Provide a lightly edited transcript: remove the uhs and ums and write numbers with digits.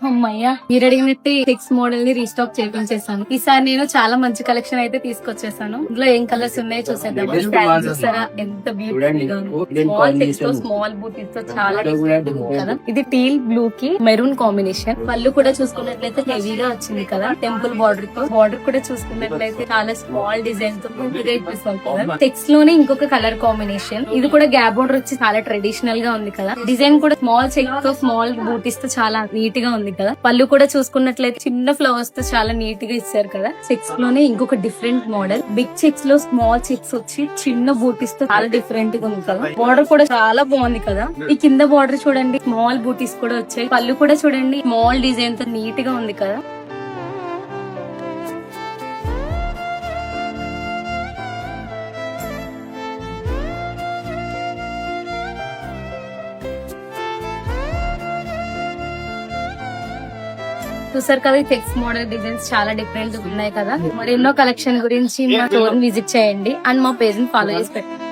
అమ్మయ్యా, మీరు అడిగినట్టు 6 మోడల్ ని రీస్టాక్ చేపించేసాను. ఈసారి నేను చాలా మంచి కలెక్షన్ అయితే తీసుకొచ్చేసాను. ఇందులో ఏం కలర్స్ ఉన్నాయో చూసేద్దాం. స్టైల్ చూసారా ఎంత బ్యూటిఫుల్ గా ఉందో. స్మాల్ టెక్స్ట్ తో స్మాల్ బూటీస్ తో చాలా డిఫరెంట్ ఉంది కదా. ఇది టీల్ బ్లూ కి మెరూన్ కాంబినేషన్. పళ్ళు కూడా చూసుకున్నట్లయితే హెవీగా వచ్చింది కదా, టెంపుల్ బార్డర్ తో. బార్డర్ కూడా చూసుకున్నట్లయితే చాలా స్మాల్ డిజైన్ తో ఇప్పిస్తాం కదా. టెక్స్ట్ లోనే ఇంకొక కలర్ కాంబినేషన్. ఇది కూడా గ్యాప్ బార్డర్ వచ్చి చాలా ట్రెడిషనల్ గా ఉంది కదా. డిజైన్ కూడా స్మాల్ చెక్ తో స్మాల్ బూటీస్ తో చాలా నీట్ గా ఉంది కదా. పళ్ళు కూడా చూసుకున్నట్లయితే చిన్న ఫ్లవర్స్ తో చాలా నీట్ గా ఇచ్చారు కదా. చెక్స్ లోనే ఇంకొక డిఫరెంట్ మోడల్. బిగ్ చెక్స్ లో స్మాల్ చెక్స్ వచ్చి చిన్న బూటీస్ తో చాలా డిఫరెంట్ గా ఉంది కదా. బార్డర్ కూడా చాలా బాగుంది కదా. ఈ కింద బార్డర్ చూడండి, స్మాల్ బూటీస్ కూడా వచ్చాయి. పళ్ళు కూడా చూడండి, స్మాల్ డిజైన్ తో నీట్ గా ఉంది కదా. చూసారు కదా, చెక్స్ మోడల్ డిజైన్స్ చాలా డిఫరెంట్ ఉన్నాయి కదా. మరి ఎన్నో కలెక్షన్ గురించి మా స్టోర్ విజిట్ చేయండి అండ్ మా పేజ్ ని ఫాలో చేసి పెట్టండి.